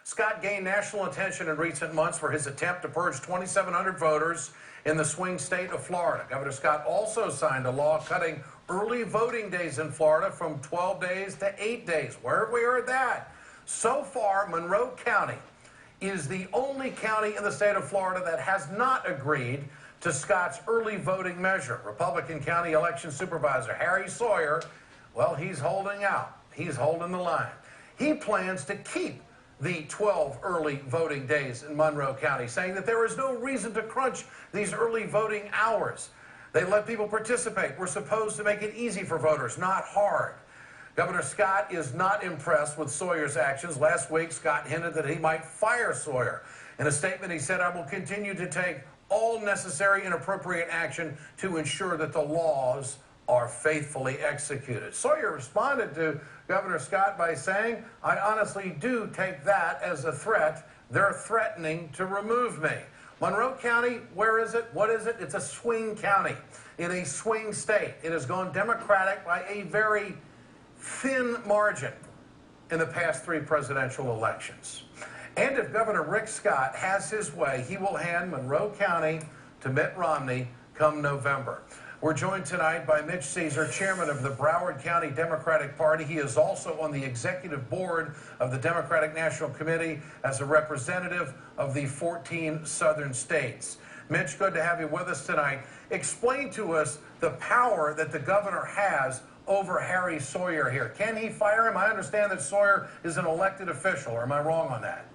Scott gained national attention in recent months for his attempt to purge 2,700 voters in the swing state of Florida. Governor Scott also signed a law cutting early voting days in Florida from 12 days to 8 days. Where have we heard that? So far, Monroe County is the only county in the state of Florida that has not agreed to Scott's early voting measure. Republican County Election Supervisor Harry Sawyer, well, he's holding out. He's holding the line. He plans to keep the 12 early voting days in Monroe County, saying that there is no reason to crunch these early voting hours. They let people participate. We're supposed to make it easy for voters, not hard. Governor Scott is not impressed with Sawyer's actions. Last week, Scott hinted that he might fire Sawyer. In a statement, he said, "I will continue to take all necessary and appropriate action to ensure that the laws are faithfully executed." Sawyer responded to Governor Scott by saying, "I honestly do take that as a threat. They're threatening to remove me." Monroe County, where is it? What is it? It's a swing county in a swing state. It has gone Democratic by a very thin margin in the past 3 presidential elections. And if Governor Rick Scott has his way, he will hand Monroe County to Mitt Romney come November. We're joined tonight by Mitch Ceasar, chairman of the Broward County Democratic Party. He is also on the executive board of the Democratic National Committee as a representative of the 14 southern states. Mitch, good to have you with us tonight. Explain to us the power that the governor has over Harry Sawyer here. Can he fire him? I understand that Sawyer is an elected official, or am I wrong on that?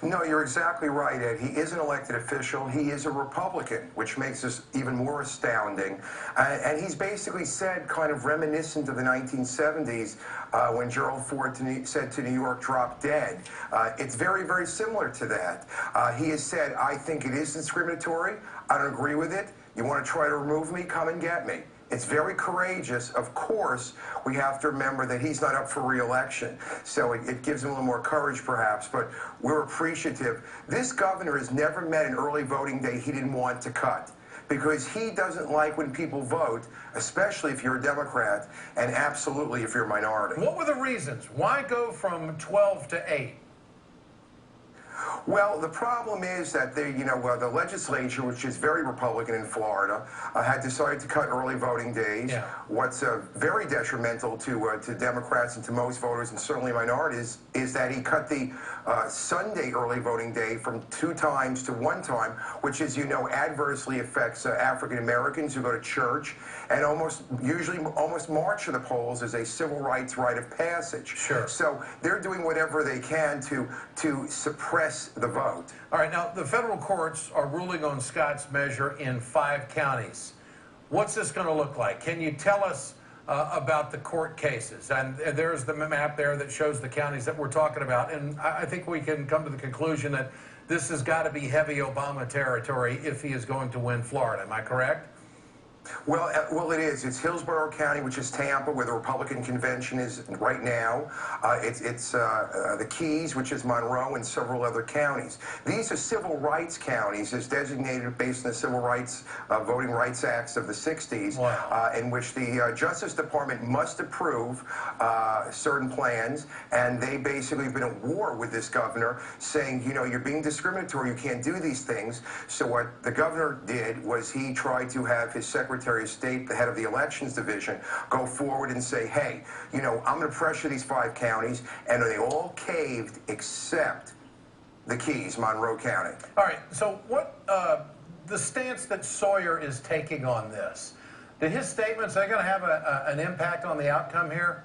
No, you're exactly right, Ed. He is an elected official. He is a Republican, which makes this even more astounding. And he's basically said, kind of reminiscent of the 1970s, when Gerald Ford said to New York, "Drop dead." It's very, very similar to that. He has said, "I think it is discriminatory. I don't agree with it. You want to try to remove me? Come and get me." It's very courageous. Of course, we have to remember that he's not up for re-election, so it gives him a little more courage, perhaps, but we're appreciative. This governor has never met an early voting day he didn't want to cut, because he doesn't like when people vote, especially if you're a Democrat, and absolutely if you're a minority. What were the reasons? Why go from 12 to 8? Well, the problem is that the legislature, which is very Republican in Florida, had decided to cut early voting days. Yeah. What's very detrimental to Democrats and to most voters, and certainly minorities, is that he cut the Sunday early voting day from 2 times to 1 time, which, as you know, adversely affects African Americans who go to church and usually march to the polls as a civil rights rite of passage. Sure. So they're doing whatever they can to suppress the vote. All right, now the federal courts are ruling on Scott's measure in 5 counties. What's this going to look like? Can you tell us about the court cases? And there's the map there that shows the counties that we're talking about. And I think we can come to the conclusion that this has got to be heavy Obama territory if he is going to win Florida. Am I correct? Well, it is. It's Hillsborough County, which is Tampa, where the Republican convention is right now. It's the Keys, which is Monroe, and several other counties. These are civil rights counties, as designated based on the Civil Rights Voting Rights Acts of the 60s, wow. In which the Justice Department must approve certain plans, and they basically have been at war with this governor, saying, you're being discriminatory, you can't do these things. So what the governor did was he tried to have his Secretary of State, the head of the Elections Division, go forward and say, hey, I'm going to pressure these 5 counties, and they all caved except the Keys, Monroe County. All right, so what the stance that Sawyer is taking on this, did his statements, are they going to have an impact on the outcome here?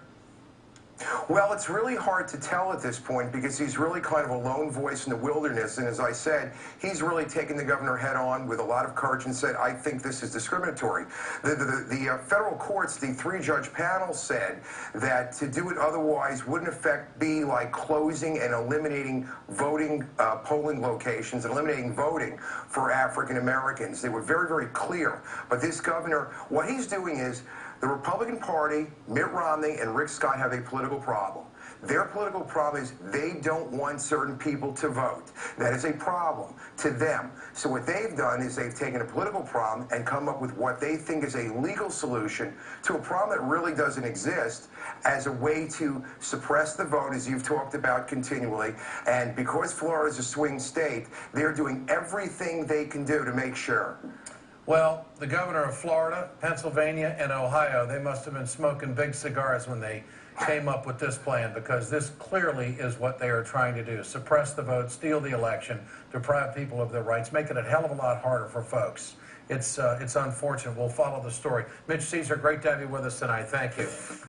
Well, it's really hard to tell at this point because he's really kind of a lone voice in the wilderness. And as I said, he's really taken the governor head on with a lot of courage and said, I think this is discriminatory. The federal courts, the 3-judge panel said that to do it otherwise wouldn't be like closing and eliminating voting polling locations and eliminating voting for African Americans. They were very, very clear. But this governor, what he's doing is, the Republican Party, Mitt Romney, and Rick Scott have a political problem. Their political problem is they don't want certain people to vote. That is a problem to them. So what they've done is they've taken a political problem and come up with what they think is a legal solution to a problem that really doesn't exist as a way to suppress the vote, as you've talked about continually. And because Florida is a swing state, they're doing everything they can do to make sure. Well, the governor of Florida, Pennsylvania, and Ohio, they must have been smoking big cigars when they came up with this plan, because this clearly is what they are trying to do: suppress the vote, steal the election, deprive people of their rights, make it a hell of a lot harder for folks. It's unfortunate. We'll follow the story. Mitch Ceasar, great to have you with us tonight. Thank you.